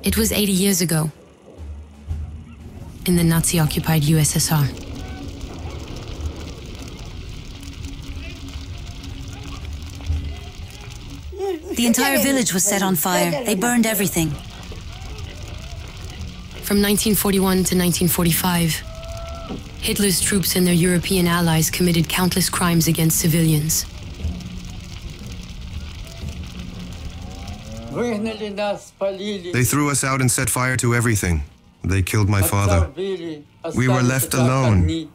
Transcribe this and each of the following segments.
It was 80 years ago, in the Nazi-occupied USSR. The entire village was set on fire. They burned everything. From 1941 to 1945, Hitler's troops and their European allies committed countless crimes against civilians. They threw us out and set fire to everything. They killed my father. We were left alone.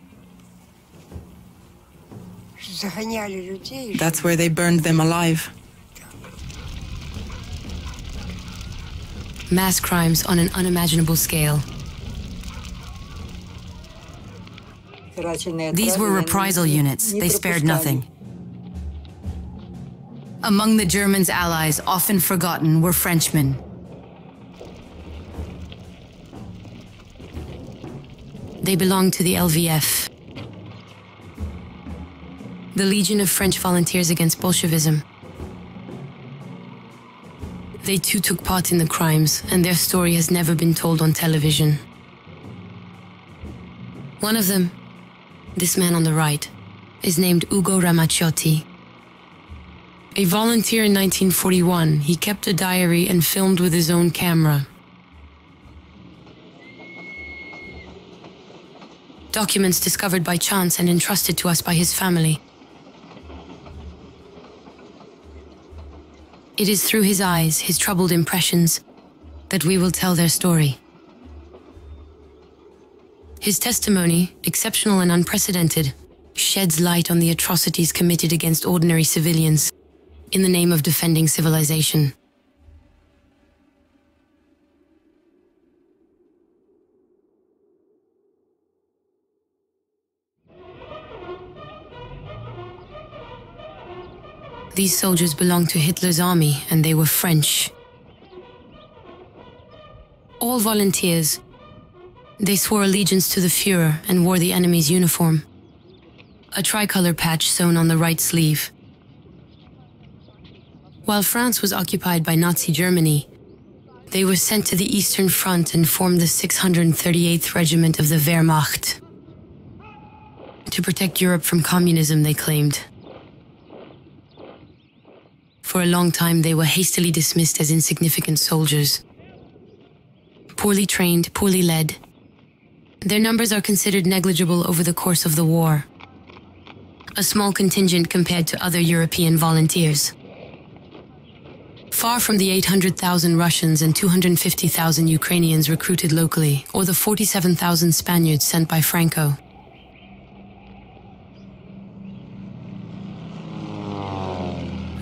That's where they burned them alive. Mass crimes on an unimaginable scale. These were reprisal units. They spared nothing. Among the Germans' allies, often forgotten, were Frenchmen. They belonged to the LVF, the Legion of French Volunteers Against Bolshevism. They too took part in the crimes, and their story has never been told on television. One of them, this man on the right, is named Ugo Ramacciotti. A volunteer in 1941, he kept a diary and filmed with his own camera. Documents discovered by chance and entrusted to us by his family. It is through his eyes, his troubled impressions, that we will tell their story. His testimony, exceptional and unprecedented, sheds light on the atrocities committed against ordinary civilians in the name of defending civilization. These soldiers belonged to Hitler's army, and they were French. All volunteers. They swore allegiance to the Führer and wore the enemy's uniform. A tricolor patch sewn on the right sleeve. While France was occupied by Nazi Germany, they were sent to the Eastern Front and formed the 638th Regiment of the Wehrmacht. To protect Europe from communism, they claimed. For a long time, they were hastily dismissed as insignificant soldiers. Poorly trained, poorly led. Their numbers are considered negligible over the course of the war. A small contingent compared to other European volunteers. Far from the 800,000 Russians and 250,000 Ukrainians recruited locally, or the 47,000 Spaniards sent by Franco.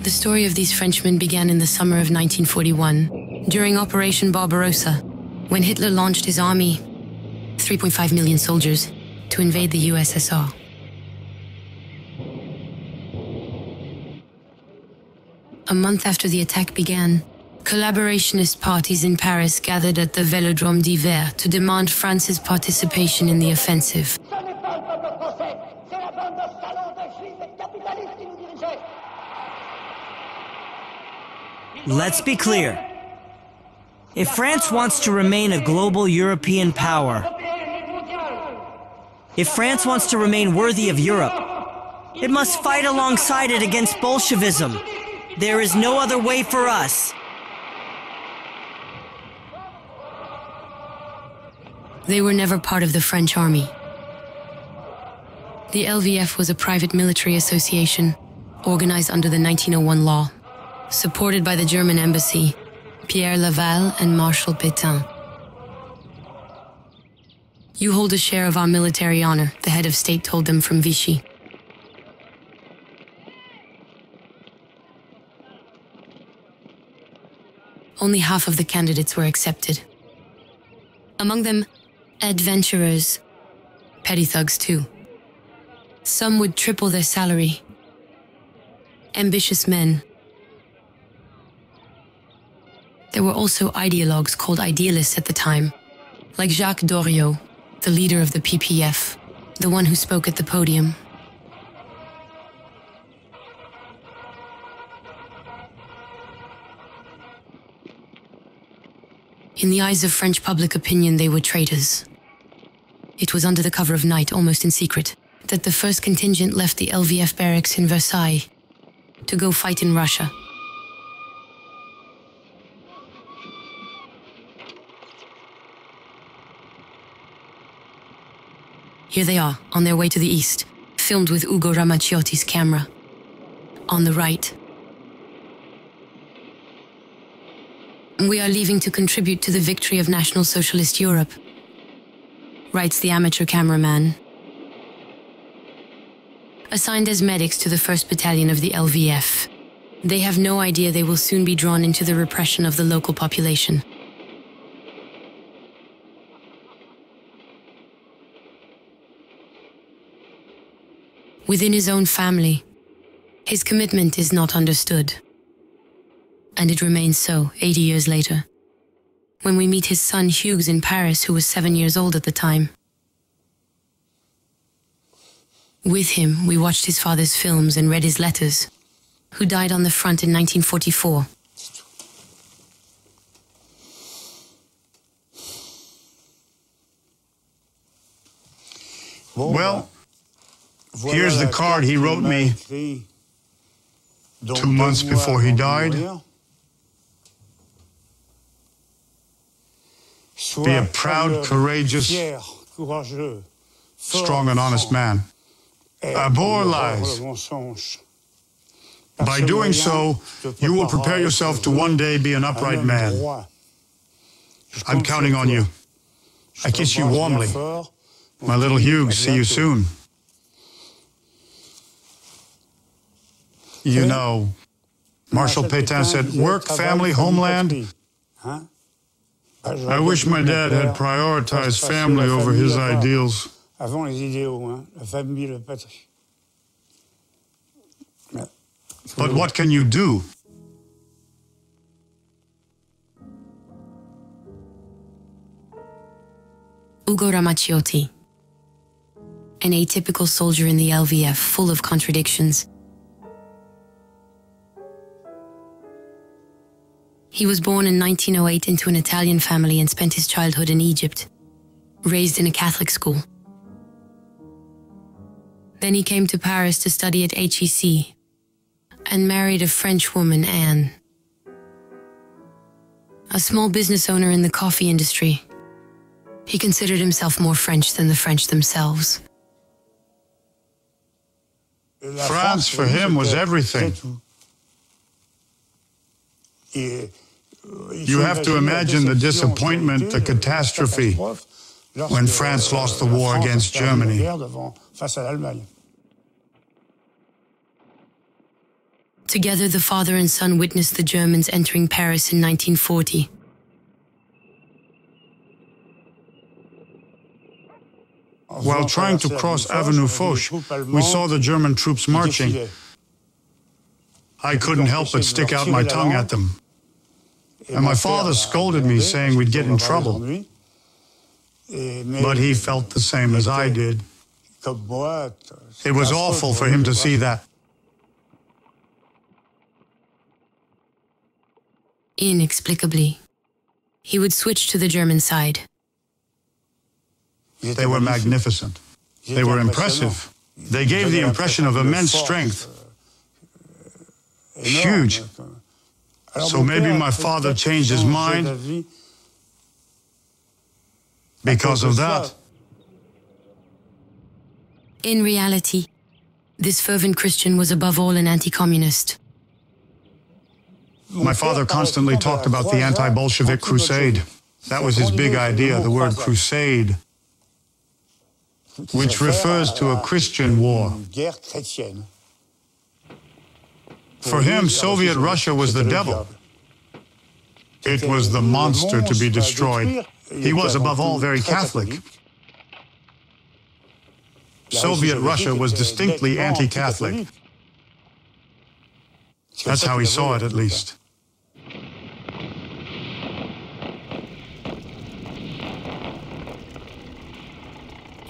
The story of these Frenchmen began in the summer of 1941, during Operation Barbarossa, when Hitler launched his army, 3.5 million soldiers, to invade the USSR. A month after the attack began, collaborationist parties in Paris gathered at the Vélodrome d'Hiver to demand France's participation in the offensive. Let's be clear. If France wants to remain a global European power, if France wants to remain worthy of Europe, it must fight alongside it against Bolshevism. There is no other way for us. They were never part of the French army. The LVF was a private military association, organized under the 1901 law, supported by the German embassy, Pierre Laval and Marshal Pétain. You hold a share of our military honor, the head of state told them from Vichy. Only half of the candidates were accepted. Among them, adventurers, petty thugs too. Some would triple their salary. Ambitious men. There were also ideologues called idealists at the time, like Jacques Doriot, the leader of the PPF, the one who spoke at the podium. In the eyes of French public opinion, they were traitors. It was under the cover of night, almost in secret, that the first contingent left the LVF barracks in Versailles to go fight in Russia. Here they are, on their way to the east, filmed with Ugo Ramaciotti's camera. On the right, "We are leaving to contribute to the victory of National Socialist Europe," writes the amateur cameraman. Assigned as medics to the 1st Battalion of the LVF, they have no idea they will soon be drawn into the repression of the local population. Within his own family, his commitment is not understood. And it remains so 80 years later, when we meet his son Hugues in Paris, who was 7 years old at the time. With him, we watched his father's films and read his letters, who died on the front in 1944. Well, here's the card he wrote me 2 months before he died. Be a proud, courageous, strong and honest man. Abhor lies. By doing so, you will prepare yourself to one day be an upright man. I'm counting on you. I kiss you warmly. My little Hugues, see you soon. You know, Marshal Pétain said, work, family, homeland. I wish my dad had prioritized family over his ideals. But what can you do? Ugo Ramaciotti, an atypical soldier in the LVF, full of contradictions. He was born in 1908 into an Italian family and spent his childhood in Egypt, raised in a Catholic school. Then he came to Paris to study at HEC and married a French woman, Anne, a small business owner in the coffee industry. He considered himself more French than the French themselves. France for him was everything. You have to imagine the disappointment, the catastrophe, when France lost the war against Germany. Together, the father and son witnessed the Germans entering Paris in 1940. While trying to cross Avenue Foch, we saw the German troops marching. I couldn't help but stick out my tongue at them. And my father scolded me, saying we'd get in trouble. But he felt the same as I did. It was awful for him to see that. Inexplicably, he would switch to the German side. They were magnificent. They were impressive. They gave the impression of immense strength. Huge. So maybe my father changed his mind because of that. In reality, this fervent Christian was above all an anti-communist. My father constantly talked about the anti-Bolshevik crusade. That was his big idea, the word crusade, which refers to a Christian war. For him, Soviet Russia was the devil. It was the monster to be destroyed. He was, above all, very Catholic. Soviet Russia was distinctly anti-Catholic. That's how he saw it, at least.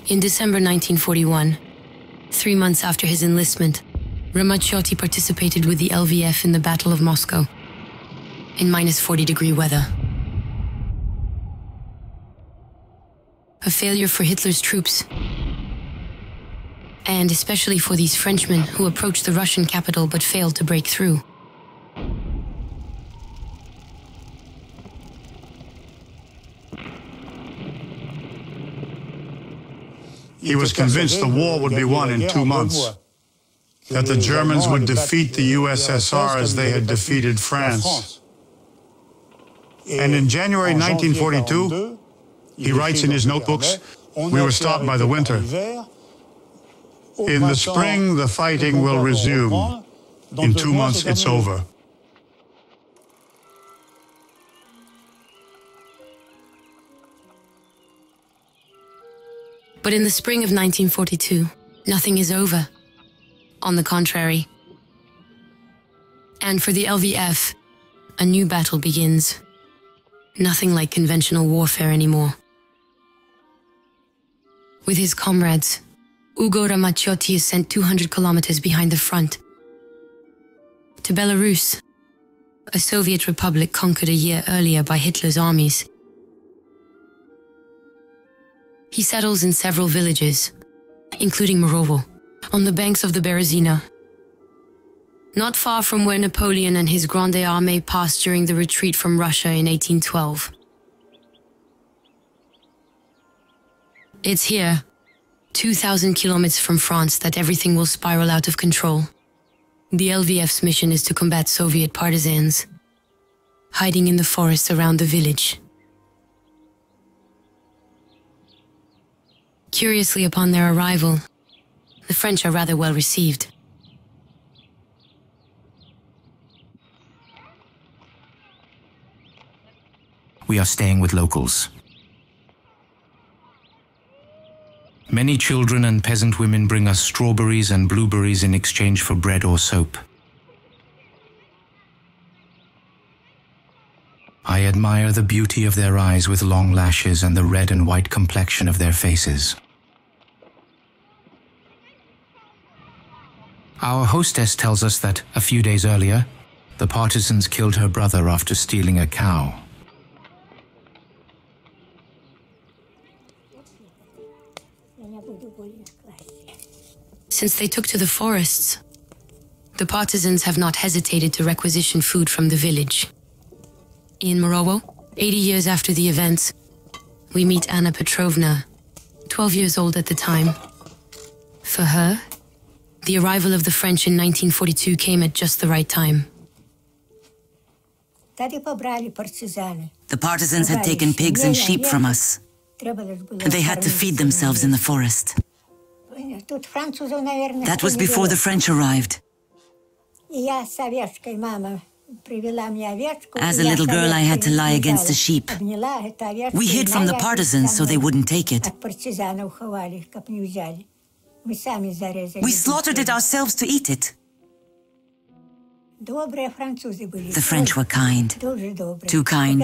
In December 1941, 3 months after his enlistment, Ramaciotti participated with the LVF in the Battle of Moscow, in -40-degree weather. A failure for Hitler's troops. And especially for these Frenchmen who approached the Russian capital but failed to break through. He was convinced the war would be won in 2 months, that the Germans would defeat the USSR as they had defeated France. And in January 1942, he writes in his notebooks, we were stopped by the winter. In the spring, the fighting will resume. In 2 months, it's over. But in the spring of 1942, nothing is over. On the contrary. And for the LVF, a new battle begins. Nothing like conventional warfare anymore. With his comrades, Ugo Ramazzotti is sent 200 kilometers behind the front. To Belarus, a Soviet republic conquered a year earlier by Hitler's armies. He settles in several villages, including Morovo, on the banks of the Berezina, not far from where Napoleon and his Grande Armée passed during the retreat from Russia in 1812. It's here, 2,000 kilometers from France, that everything will spiral out of control. The LVF's mission is to combat Soviet partisans, hiding in the forests around the village. Curiously, upon their arrival, the French are rather well received. We are staying with locals. Many children and peasant women bring us strawberries and blueberries in exchange for bread or soap. I admire the beauty of their eyes with long lashes and the red and white complexion of their faces. Our hostess tells us that, a few days earlier, the partisans killed her brother after stealing a cow. Since they took to the forests, the partisans have not hesitated to requisition food from the village. In Morovo, 80 years after the events, we meet Anna Petrovna, 12 years old at the time. For her, the arrival of the French in 1942 came at just the right time. The partisans had taken pigs and sheep from us. They had to feed themselves in the forest. That was before the French arrived. As a little girl, I had to lie against a sheep. We hid from the partisans so they wouldn't take it. We slaughtered it ourselves to eat it. The French were kind. Too kind.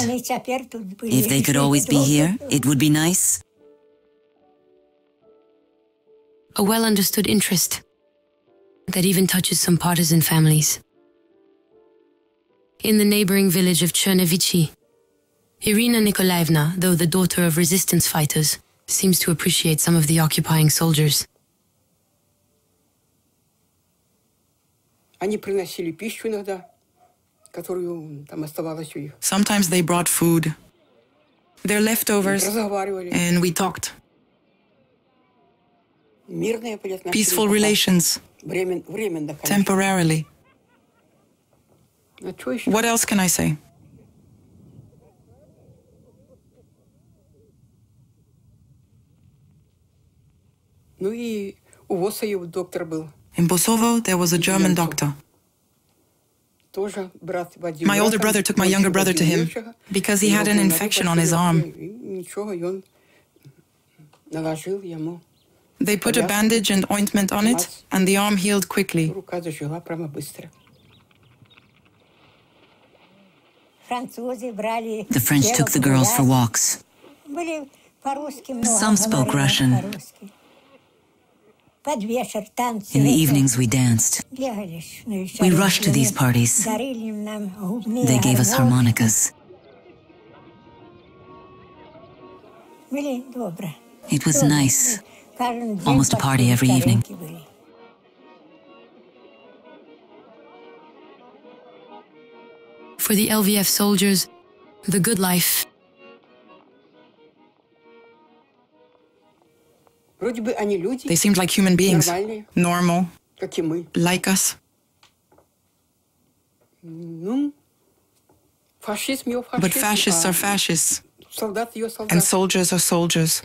If they could always be here, it would be nice. A well-understood interest that even touches some partisan families. In the neighboring village of Chernevichi, Irina Nikolaevna, though the daughter of resistance fighters, seems to appreciate some of the occupying soldiers. Sometimes they brought food, their leftovers, and we talked. Peaceful relations, temporarily. What else can I say? In Bosovo, there was a German doctor. My older brother took my younger brother to him because he had an infection on his arm. They put a bandage and ointment on it, and the arm healed quickly. The French took the girls for walks. Some spoke Russian. In the evenings, we danced. We rushed to these parties. They gave us harmonicas. It was nice. Almost a party every evening. For the LVF soldiers, the good life. They seemed like human beings, normal, like us. But fascists are fascists, and soldiers are soldiers.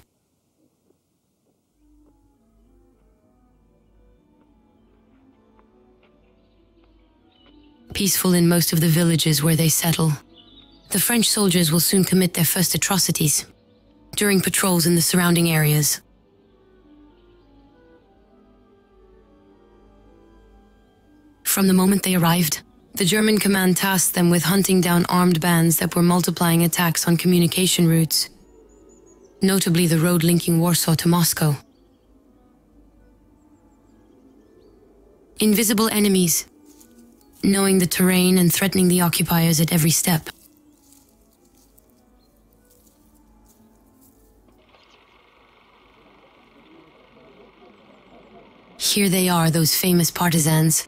Peaceful in most of the villages where they settle, the French soldiers will soon commit their first atrocities during patrols in the surrounding areas. From the moment they arrived, the German command tasked them with hunting down armed bands that were multiplying attacks on communication routes, notably the road linking Warsaw to Moscow. Invisible enemies, knowing the terrain and threatening the occupiers at every step. Here they are, those famous partisans.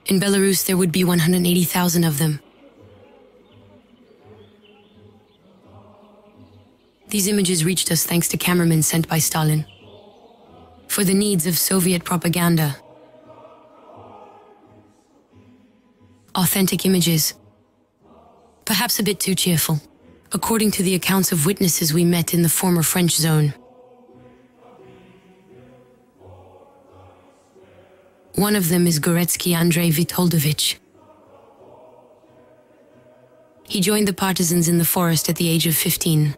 In Belarus, there would be 180,000 of them. These images reached us thanks to cameramen sent by Stalin. For the needs of Soviet propaganda. Authentic images. Perhaps a bit too cheerful, according to the accounts of witnesses we met in the former French zone. One of them is Goretsky Andrei Vitoldovich. He joined the partisans in the forest at the age of 15.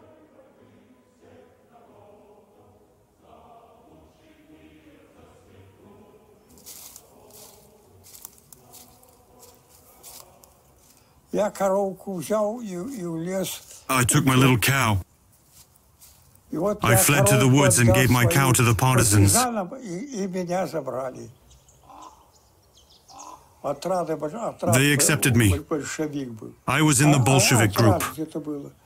I took my little cow. I fled to the woods and gave my cow to the partisans. They accepted me. I was in the Bolshevik group.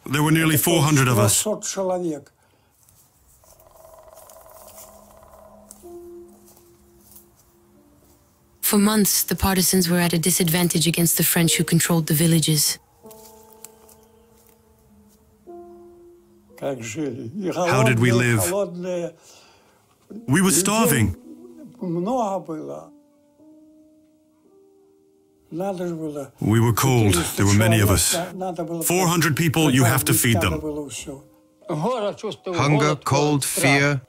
There were nearly 400 of us. For months, the partisans were at a disadvantage against the French who controlled the villages. How did we live? We were starving. We were cold. There were many of us. 400 people, you have to feed them. Hunger, cold, fear,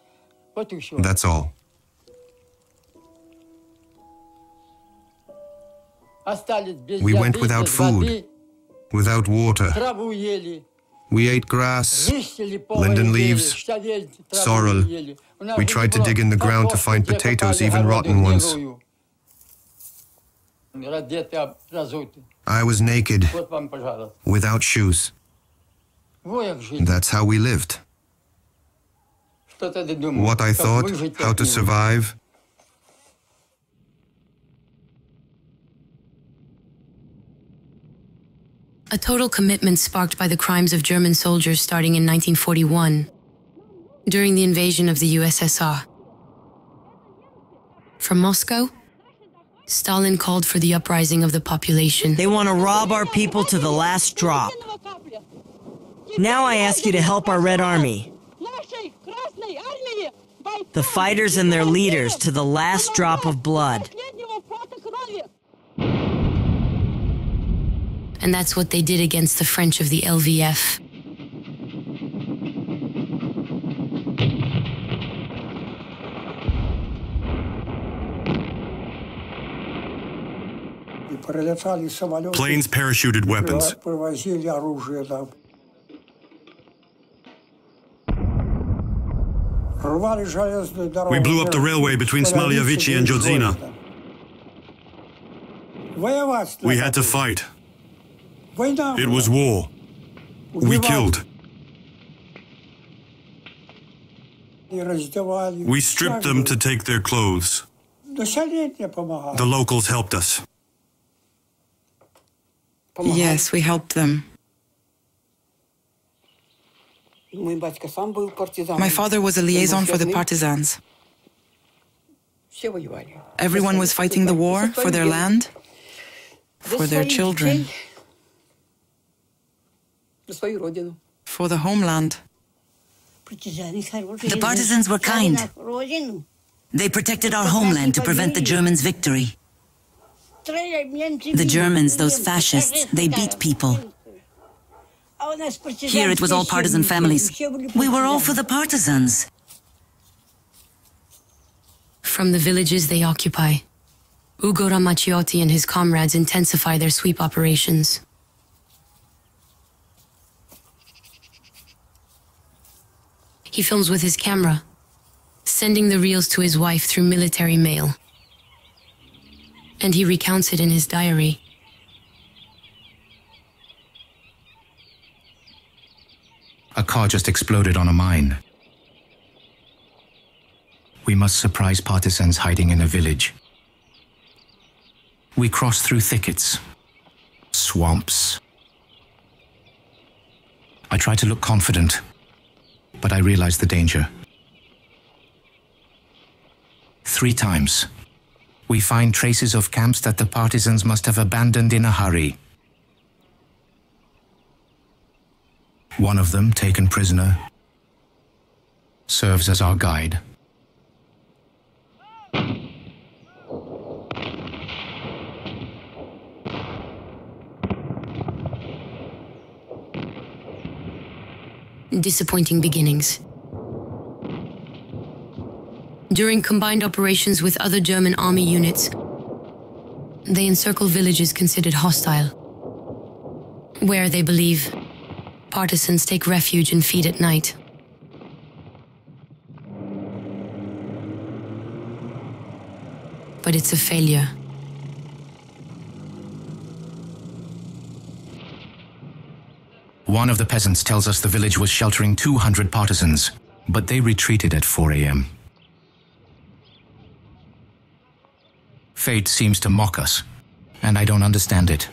that's all. We went without food, without water. We ate grass, linden leaves, sorrel. We tried to dig in the ground to find potatoes, even rotten ones. I was naked, without shoes. That's how we lived. What I thought, how to survive. A total commitment sparked by the crimes of German soldiers starting in 1941, during the invasion of the USSR. From Moscow, Stalin called for the uprising of the population. They want to rob our people to the last drop. Now I ask you to help our Red Army. The fighters and their leaders to the last drop of blood. And that's what they did against the French of the LVF. Planes parachuted weapons. We blew up the railway between Smolyavichi and Jodzina. We had to fight. It was war. We killed. We stripped them to take their clothes. The locals helped us. Yes, we helped them. My father was a liaison for the partisans. Everyone was fighting the war for their land, for their children, for the homeland. The partisans were kind. They protected our homeland to prevent the Germans' victory. The Germans, those fascists, they beat people. Here it was all partisan families. We were all for the partisans. From the villages they occupy, Ugo Ramaciotti and his comrades intensify their sweep operations. He films with his camera, sending the reels to his wife through military mail. And he recounts it in his diary. A car just exploded on a mine. We must surprise partisans hiding in a village. We cross through thickets, swamps. I try to look confident, but I realize the danger. 3 times, we find traces of camps that the partisans must have abandoned in a hurry. One of them, taken prisoner, serves as our guide. Disappointing beginnings. During combined operations with other German army units, they encircle villages considered hostile, where they believe partisans take refuge and feed at night. But it's a failure. One of the peasants tells us the village was sheltering 200 partisans, but they retreated at 4 a.m. Fate seems to mock us, and I don't understand it.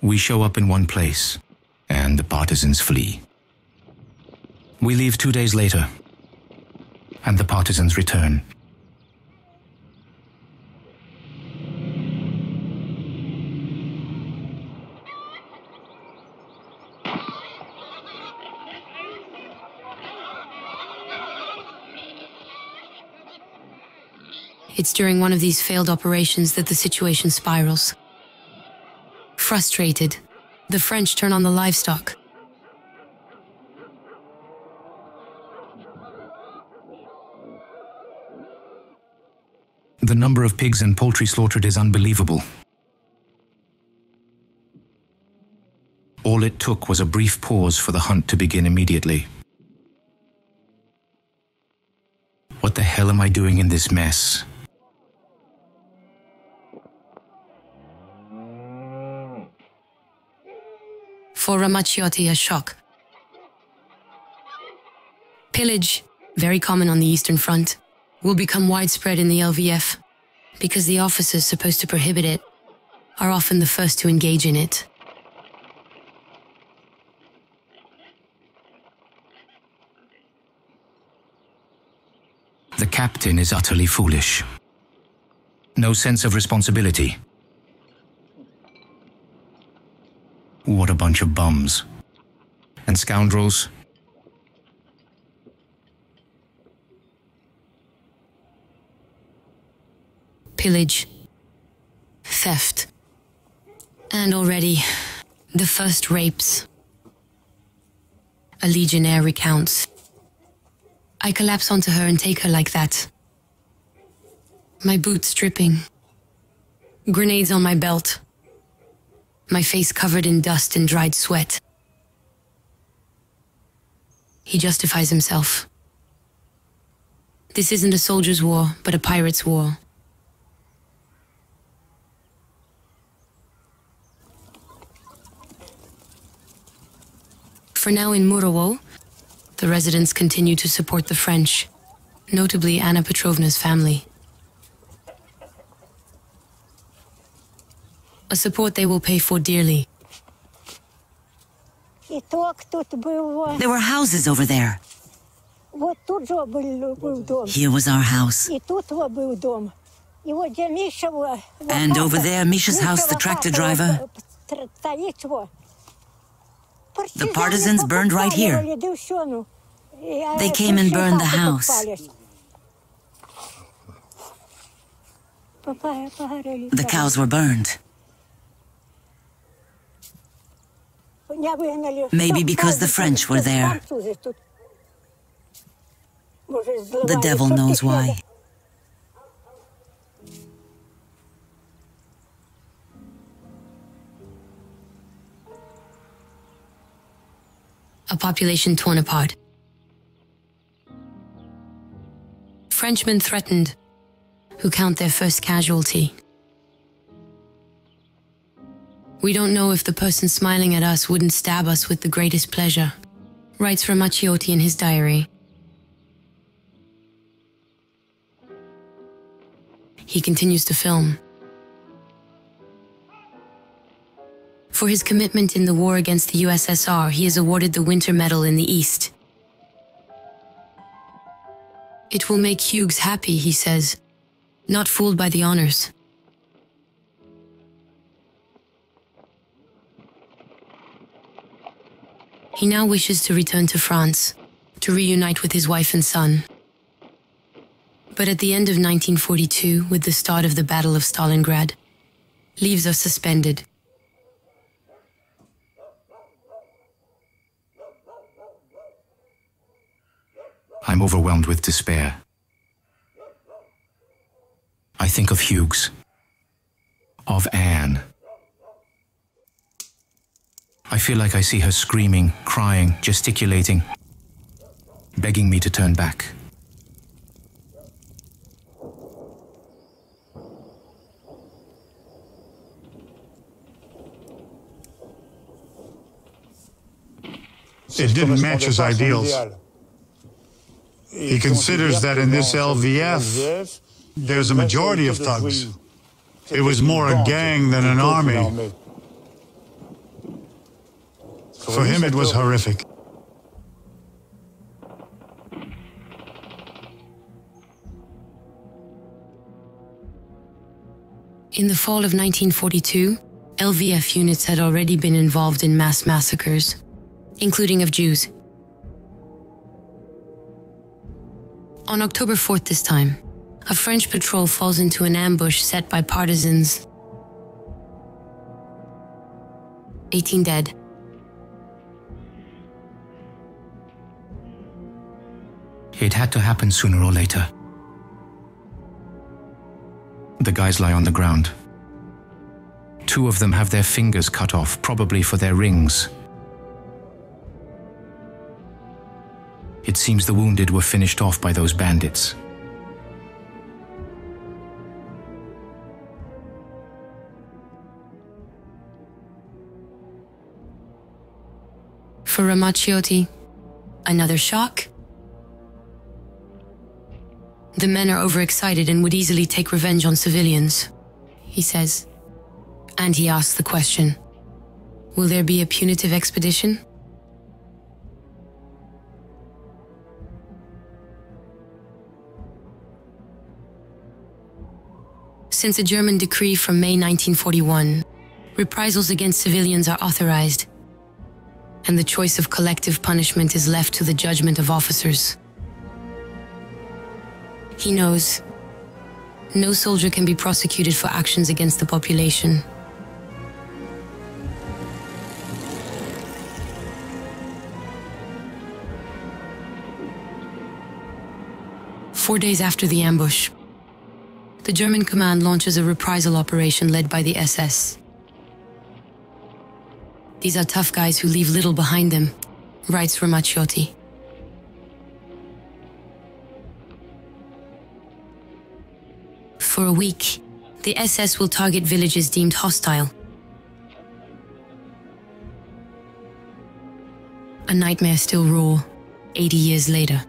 We show up in one place, and the partisans flee. We leave 2 days later, and the partisans return. It's during one of these failed operations that the situation spirals. Frustrated, the French turn on the livestock. The number of pigs and poultry slaughtered is unbelievable. All it took was a brief pause for the hunt to begin immediately. What the hell am I doing in this mess? For Ramaciotti, a shock. Pillage, very common on the Eastern Front, will become widespread in the LVF because the officers supposed to prohibit it are often the first to engage in it. The captain is utterly foolish. No sense of responsibility. What a bunch of bums. And scoundrels. Pillage. Theft. And already, the first rapes. A legionnaire recounts. I collapse onto her and take her like that. My boots dripping. Grenades on my belt. My face covered in dust and dried sweat. He justifies himself. This isn't a soldier's war, but a pirate's war. For now in Murowo, the residents continue to support the French, notably Anna Petrovna's family. A support they will pay for dearly. There were houses over there. Here was our house. And over there, Misha's house, the tractor driver. The partisans burned right here. They came and burned the house. The cows were burned. Maybe because the French were there. The devil knows why. A population torn apart. Frenchmen threatened, who count their first casualty. We don't know if the person smiling at us wouldn't stab us with the greatest pleasure, writes Ramaciotti in his diary. He continues to film. For his commitment in the war against the USSR, he is awarded the Winter Medal in the East. It will make Hughes happy, he says, not fooled by the honors. He now wishes to return to France, to reunite with his wife and son. But at the end of 1942, with the start of the Battle of Stalingrad, leaves are suspended. I'm overwhelmed with despair. I think of Hughes, of Anne. I feel like I see her screaming, crying, gesticulating, begging me to turn back. It didn't match his ideals. He considers that in this LVF, there's a majority of thugs. It was more a gang than an army. For him, it was horrific. In the fall of 1942, LVF units had already been involved in mass massacres, including of Jews. On October 4th this time, a French patrol falls into an ambush set by partisans. 18 dead. It had to happen sooner or later. The guys lie on the ground. 2 of them have their fingers cut off, probably for their rings. It seems the wounded were finished off by those bandits. For Ramaciotti, another shock? The men are overexcited and would easily take revenge on civilians, he says. And he asks the question, will there be a punitive expedition? Since a German decree from May 1941, reprisals against civilians are authorized, and the choice of collective punishment is left to the judgment of officers. He knows no soldier can be prosecuted for actions against the population. Four days after the ambush, the German command launches a reprisal operation led by the SS. These are tough guys who leave little behind them, writes Ramaciotti. For a week, the SS will target villages deemed hostile. A nightmare still raw, 80 years later.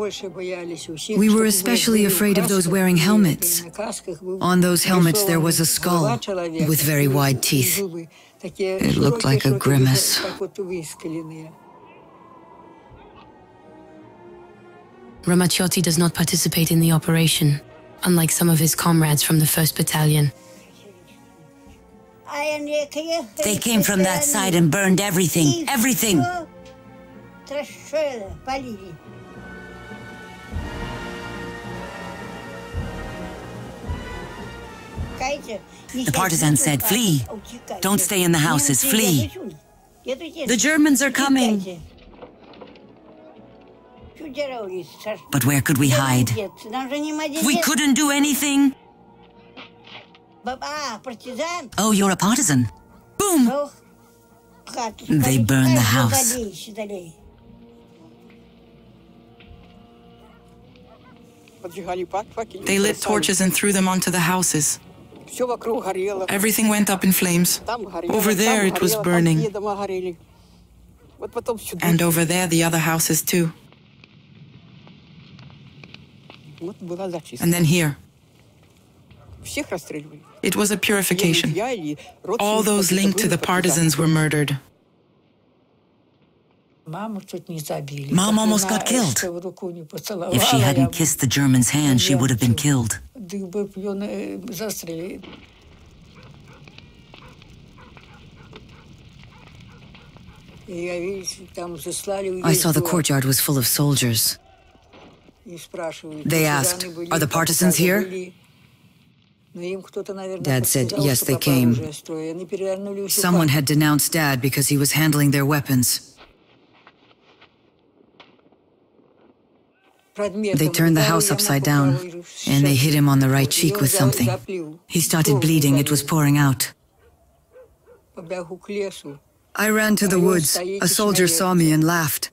We were especially afraid of those wearing helmets. On those helmets there was a skull with very wide teeth. It looked like a grimace. Ramaciotti does not participate in the operation, unlike some of his comrades from the 1st Battalion. They came from that side and burned everything. Everything! The partisans said, "Flee! Don't stay in the houses, flee! The Germans are coming!" But where could we hide? We couldn't do anything! Oh, you're a partisan. Boom! They burned the house. They lit torches and threw them onto the houses. Everything went up in flames. Over there it was burning. And over there the other houses too. And then here. It was a purification. All those linked to the partisans were murdered. Mom almost got killed. If she hadn't kissed the German's hand, she would have been killed. I saw the courtyard was full of soldiers. They asked, "Are the partisans here?" Dad said, "Yes, they came." Someone had denounced Dad because he was handling their weapons. They turned the house upside down, and they hit him on the right cheek with something. He started bleeding, it was pouring out. I ran to the woods. A soldier saw me and laughed.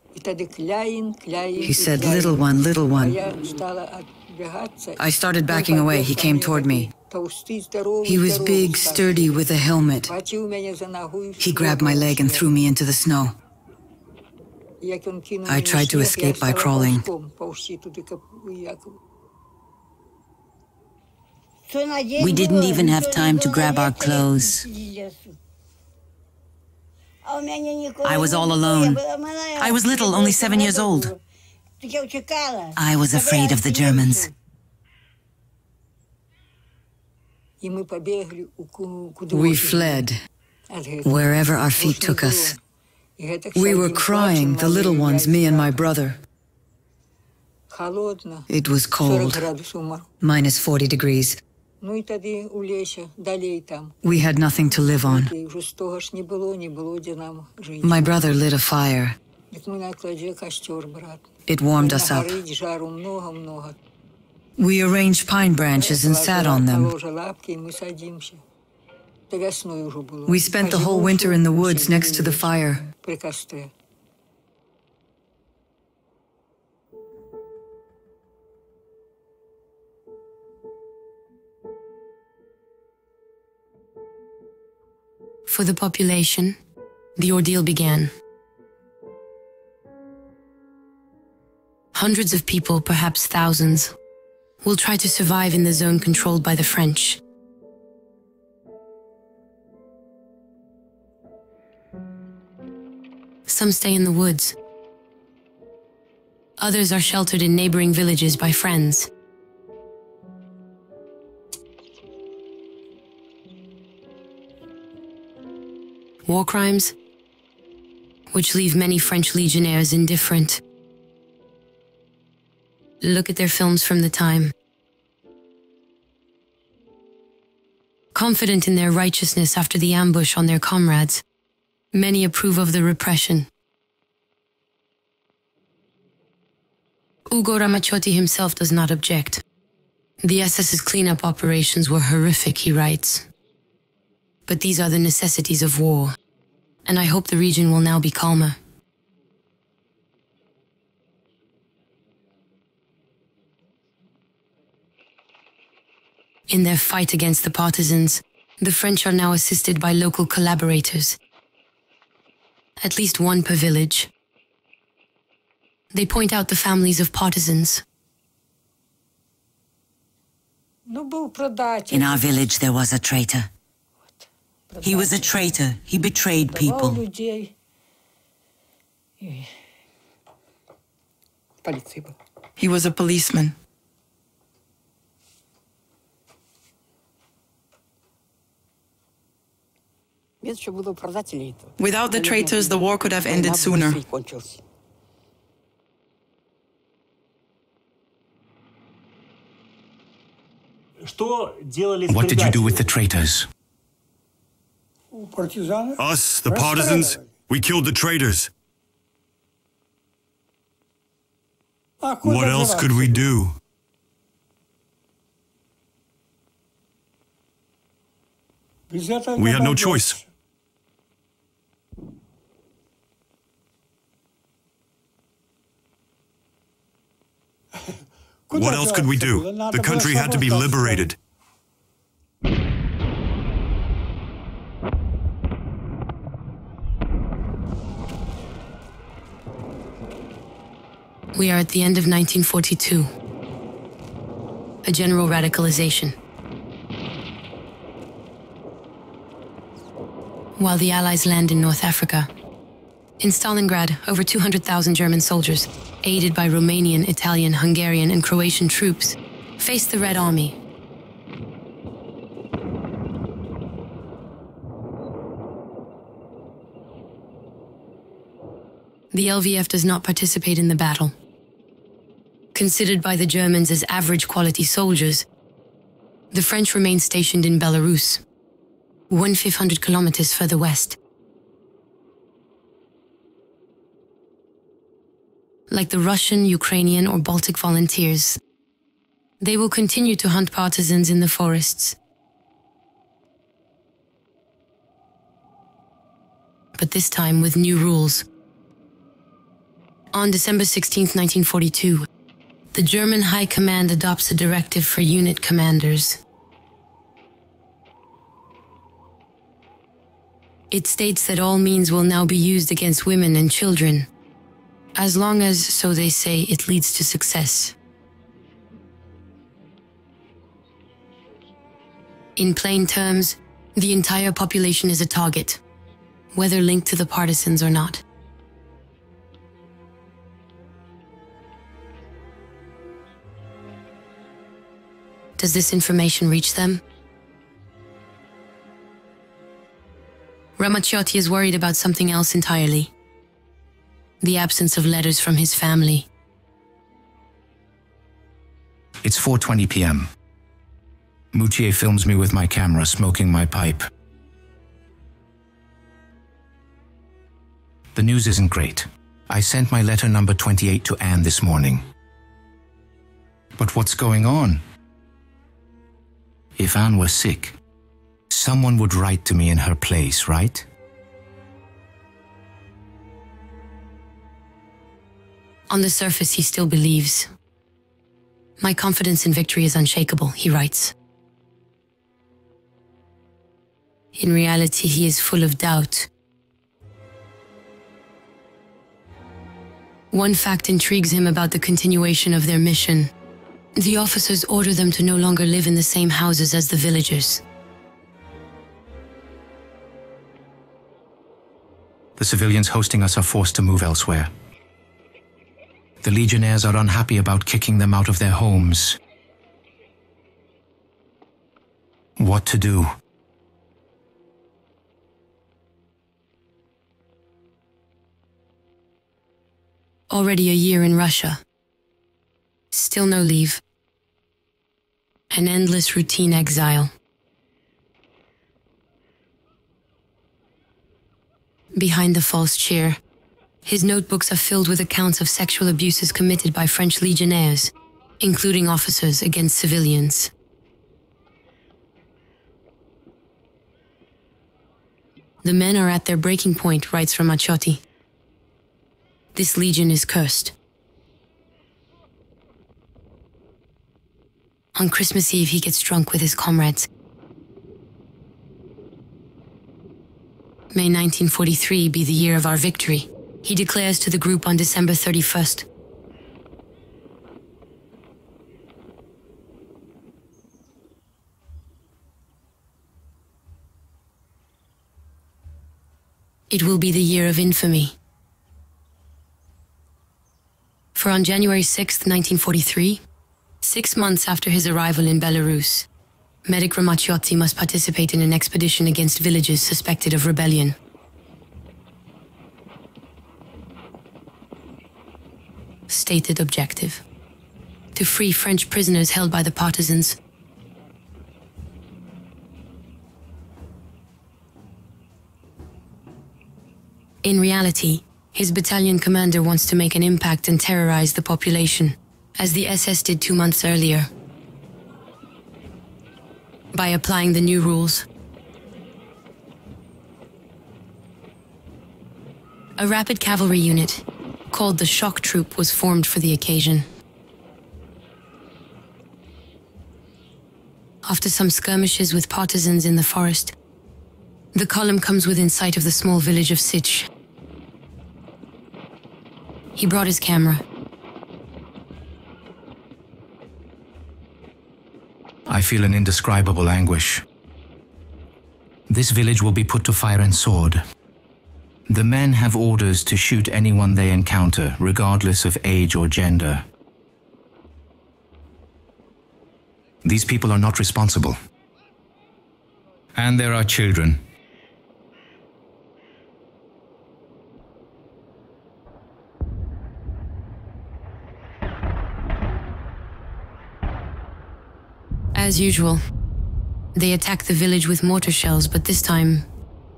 He said, little one, little one." I started backing away. He came toward me. He was big, sturdy, with a helmet. He grabbed my leg and threw me into the snow. I tried to escape by crawling. We didn't even have time to grab our clothes. I was all alone. I was little, only 7 years old. I was afraid of the Germans. We fled, wherever our feet took us. We were crying, the little ones, me and my brother. It was cold, minus 40 degrees. We had nothing to live on. My brother lit a fire. It warmed us up. We arranged pine branches and sat on them. We spent the whole winter in the woods next to the fire. For the population, the ordeal began. Hundreds of people, perhaps thousands, will try to survive in the zone controlled by the French. Some stay in the woods. Others are sheltered in neighboring villages by friends. War crimes, which leave many French legionnaires indifferent. Look at their films from the time. Confident in their righteousness after the ambush on their comrades, many approve of the repression. Ugo Ramaciotti himself does not object. The SS's cleanup operations were horrific, he writes. But these are the necessities of war, and I hope the region will now be calmer. In their fight against the partisans, the French are now assisted by local collaborators. At least one per village. They point out the families of partisans. In our village, there was a traitor. He was a traitor. He betrayed people. He was a policeman. Without the traitors, the war could have ended sooner. What did you do with the traitors? Us, the partisans, we killed the traitors. What else could we do? We had no choice. What else could we do? The country had to be liberated. We are at the end of 1942. A general radicalization. While the Allies land in North Africa, in Stalingrad, over 200,000 German soldiers, aided by Romanian, Italian, Hungarian, and Croatian troops, faced the Red Army. The LVF does not participate in the battle. Considered by the Germans as average quality soldiers, the French remain stationed in Belarus, 1,500 kilometers further west. Like the Russian, Ukrainian, or Baltic volunteers, they will continue to hunt partisans in the forests. But this time with new rules. On December 16, 1942, the German High Command adopts a directive for unit commanders. It states that all means will now be used against women and children, as long as, so they say, it leads to success. In plain terms, the entire population is a target, whether linked to the partisans or not. Does this information reach them? Ramaciotti is worried about something else entirely. The absence of letters from his family. It's 4:20 p.m. Moutier films me with my camera, smoking my pipe. The news isn't great. I sent my letter number 28 to Anne this morning. But what's going on? If Anne were sick, someone would write to me in her place, right? On the surface, he still believes. My confidence in victory is unshakable, he writes. In reality, he is full of doubt. One fact intrigues him about the continuation of their mission. The officers order them to no longer live in the same houses as the villagers. The civilians hosting us are forced to move elsewhere. The legionnaires are unhappy about kicking them out of their homes. What to do? Already a year in Russia. Still no leave. An endless routine exile. Behind the false chair, his notebooks are filled with accounts of sexual abuses committed by French legionnaires, including officers against civilians. The men are at their breaking point, writes Ramaciotti. This legion is cursed. On Christmas Eve, he gets drunk with his comrades. May 1943 be the year of our victory. He declares to the group on December 31st, It will be the year of infamy. For on January 6, 1943, 6 months after his arrival in Belarus, Medic Ramaciotti must participate in an expedition against villages suspected of rebellion. Stated objective: to free French prisoners held by the partisans. In reality, his battalion commander wants to make an impact and terrorize the population, as the SS did 2 months earlier, by applying the new rules. A rapid cavalry unit, called the Shock Troop, was formed for the occasion. After some skirmishes with partisans in the forest, the column comes within sight of the small village of Sich. He brought his camera. I feel an indescribable anguish. This village will be put to fire and sword. The men have orders to shoot anyone they encounter, regardless of age or gender. These people are not responsible. And there are children. As usual, they attack the village with mortar shells, but this time,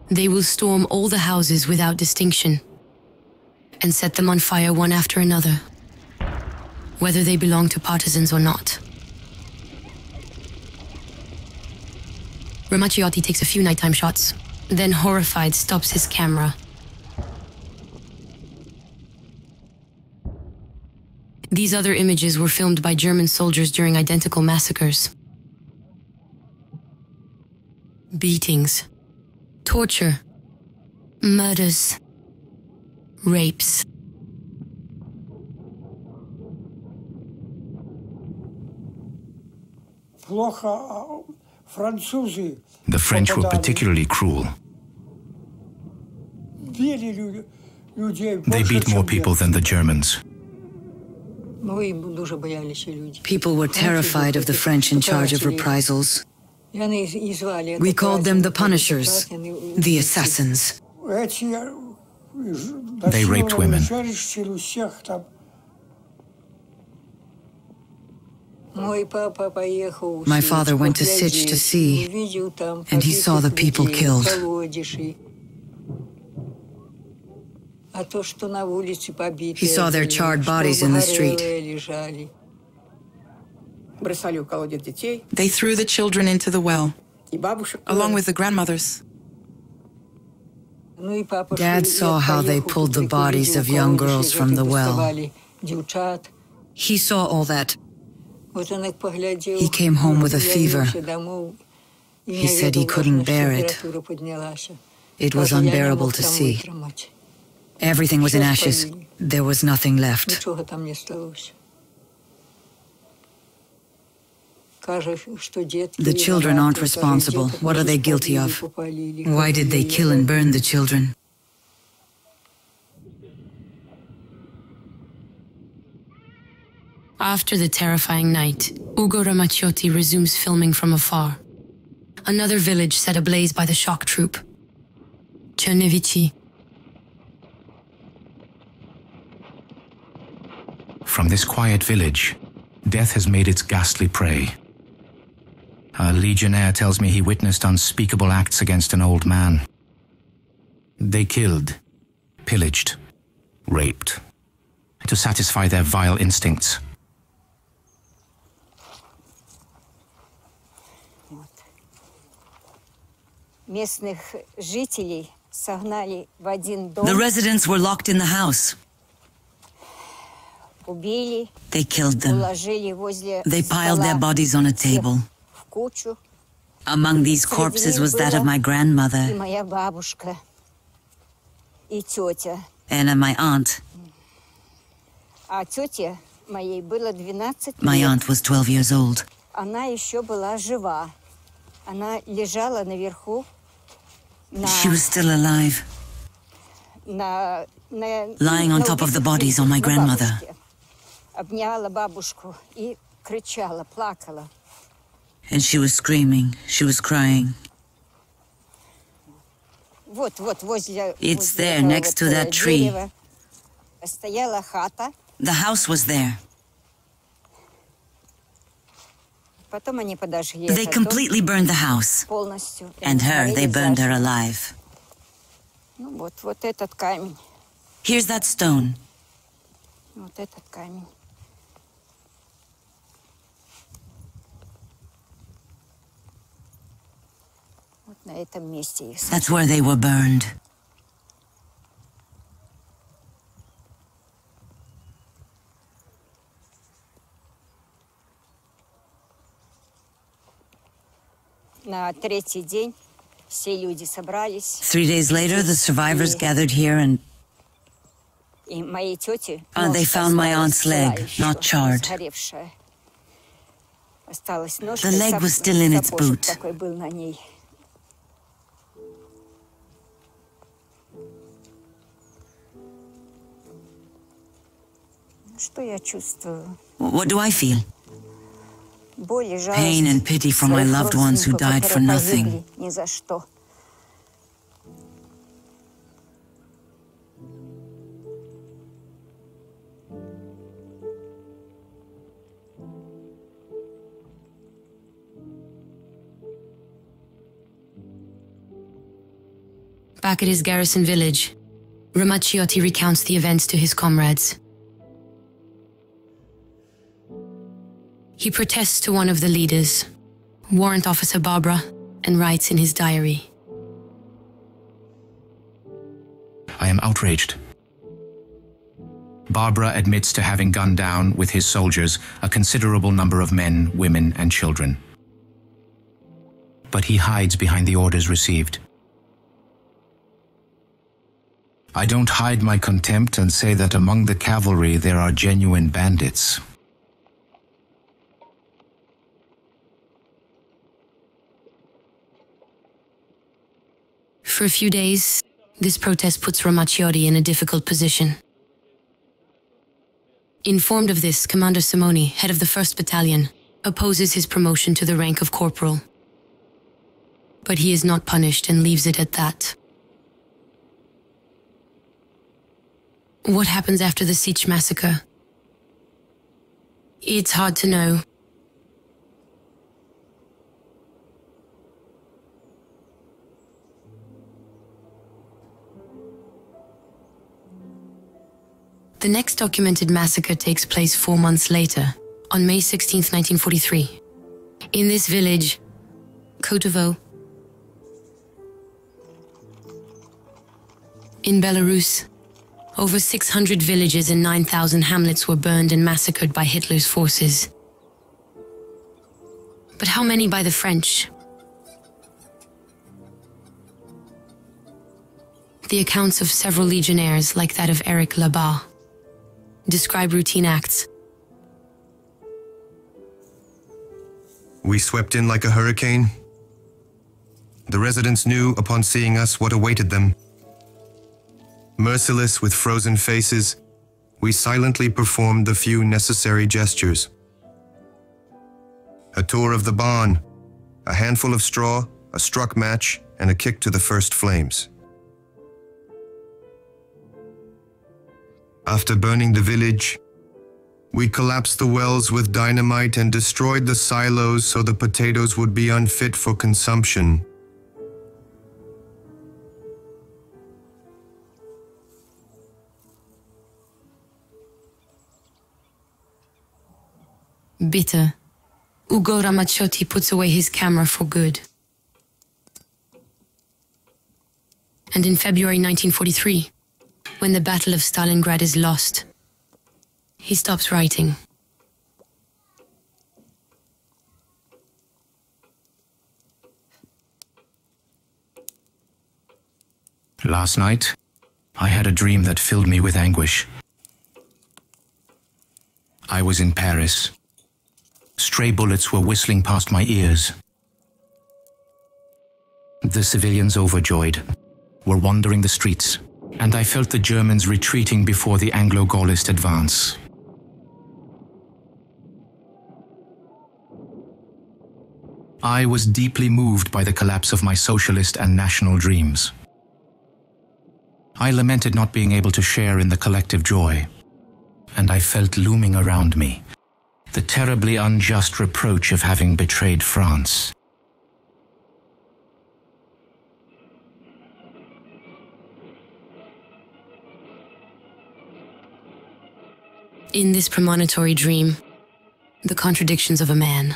they will storm all the houses without distinction and set them on fire one after another, whether they belong to partisans or not. Ramaciotti takes a few nighttime shots, then horrified stops his camera. These other images were filmed by German soldiers during identical massacres. Beatings, torture, murders, rapes. The French were particularly cruel. They beat more people than the Germans. People were terrified of the French in charge of reprisals. We called them the Punishers, the Assassins. They raped women. My father went to Sich to see, and he saw the people killed. He saw their charred bodies in the street. They threw the children into the well, along with the grandmothers. Dad saw how they pulled the bodies of young girls from the well. He saw all that. He came home with a fever. He said he couldn't bear it. It was unbearable to see. Everything was in ashes. There was nothing left. The children aren't responsible. What are they guilty of? Why did they kill and burn the children? After the terrifying night, Ugo Ramaciotti resumes filming from afar. Another village set ablaze by the Shock Troop. Chernevici. From this quiet village, death has made its ghastly prey. A legionnaire tells me he witnessed unspeakable acts against an old man. They killed, pillaged, raped, to satisfy their vile instincts. The residents were locked in the house. They killed them. They piled their bodies on a table. Among these corpses was that of my grandmother and my aunt. My aunt was 12 years old. She was still alive. lying on top of the bodies on my grandmother. And she was screaming, she was crying. It's there, next to that tree. The house was there. They completely burned the house. And her, they burned her alive. Here's that stone. That's where they were burned. 3 days later, the survivors gathered here and they found my aunt's leg, not charred. The leg was still in its boot. What do I feel? Pain and pity for my loved ones who died for nothing. Back at his garrison village, Ramaciotti recounts the events to his comrades. He protests to one of the leaders, Warrant Officer Barbara, and writes in his diary. I am outraged. Barbara admits to having gunned down, with his soldiers, a considerable number of men, women, and children. But he hides behind the orders received. I don't hide my contempt and say that among the cavalry there are genuine bandits. For a few days, this protest puts Ramaciotti in a difficult position. Informed of this, Commander Simoni, head of the 1st Battalion, opposes his promotion to the rank of corporal. But he is not punished and leaves it at that. What happens after the Sich massacre? It's hard to know. The next documented massacre takes place 4 months later, on May 16, 1943. In this village, Kotovo, in Belarus, over 600 villages and 9,000 hamlets were burned and massacred by Hitler's forces. But how many by the French? The accounts of several legionnaires, like that of Eric Labat, describe routine acts. We swept in like a hurricane. The residents knew upon seeing us what awaited them. Merciless with frozen faces, we silently performed the few necessary gestures. A tour of the barn, a handful of straw, a struck match, and a kick to the first flames. After burning the village, we collapsed the wells with dynamite and destroyed the silos so the potatoes would be unfit for consumption. Bitter, Ugo Ramaciotti puts away his camera for good. And in February 1943, when the Battle of Stalingrad is lost, he stops writing. Last night, I had a dream that filled me with anguish. I was in Paris. Stray bullets were whistling past my ears. The civilians, overjoyed, were wandering the streets, and I felt the Germans retreating before the Anglo-Gaullist advance. I was deeply moved by the collapse of my socialist and national dreams. I lamented not being able to share in the collective joy, and I felt looming around me the terribly unjust reproach of having betrayed France. In this premonitory dream, the contradictions of a man.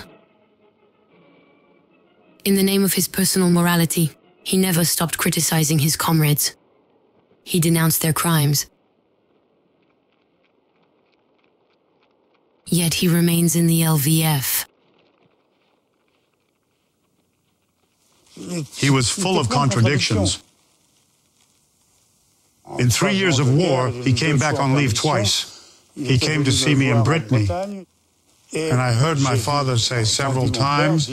In the name of his personal morality, he never stopped criticizing his comrades. He denounced their crimes. Yet he remains in the LVF. He was full of contradictions. In 3 years of war, he came back on leave twice. He came to see me in Brittany, and I heard my father say several times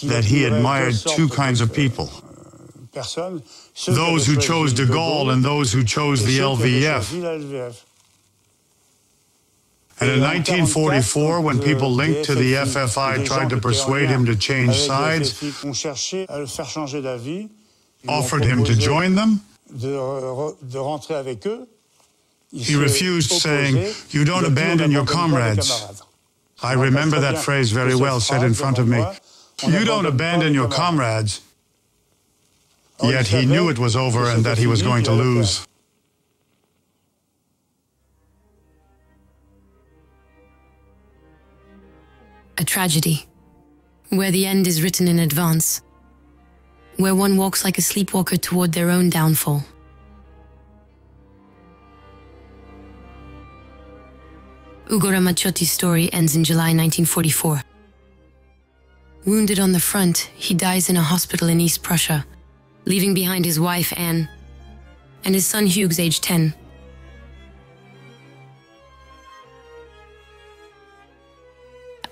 that he admired two kinds of people. Those who chose de Gaulle and those who chose the LVF. And in 1944, when people linked to the FFI tried to persuade him to change sides, offered him to join them, he refused, saying, "You don't abandon your comrades." I remember that phrase very well, said in front of me. You don't abandon your comrades. Yet he knew it was over and that he was going to lose. A tragedy, where the end is written in advance, where one walks like a sleepwalker toward their own downfall. Ugo Ramaccioti's story ends in July 1944. Wounded on the front, he dies in a hospital in East Prussia, leaving behind his wife, Anne, and his son, Hugues, aged 10.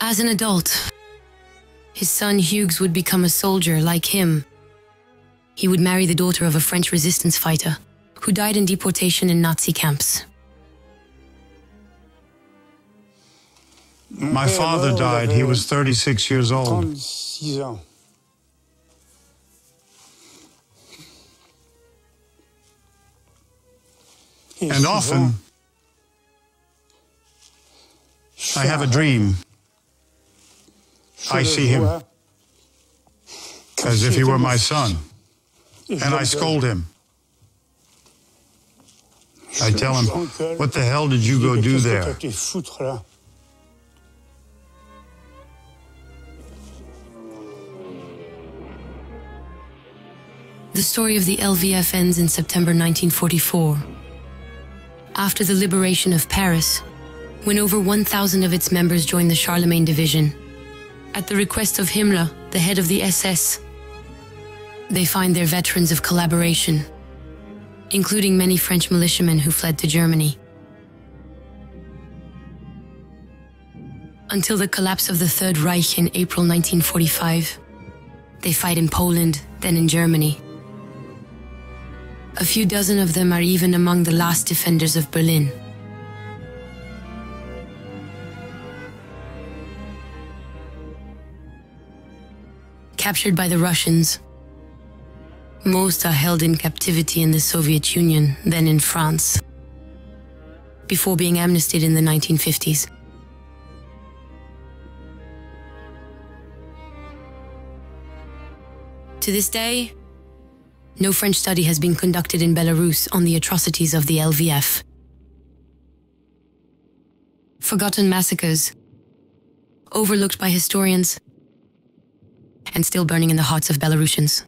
As an adult, his son, Hugues, would become a soldier like him. He would marry the daughter of a French resistance fighter who died in deportation in Nazi camps. My father died. He was 36 years old. And often, I have a dream. I see him as if he were my son, and I scold him. I tell him, "What the hell did you go do there?" The story of the LVF ends in September 1944. After the liberation of Paris, when over 1,000 of its members joined the Charlemagne Division, at the request of Himmler, the head of the SS, they find their veterans of collaboration, including many French militiamen who fled to Germany. Until the collapse of the Third Reich in April 1945, they fight in Poland, then in Germany. A few dozen of them are even among the last defenders of Berlin. Captured by the Russians, most are held in captivity in the Soviet Union, then in France, before being amnestied in the 1950s. To this day, no French study has been conducted in Belarus on the atrocities of the LVF. Forgotten massacres, overlooked by historians, and still burning in the hearts of Belarusians.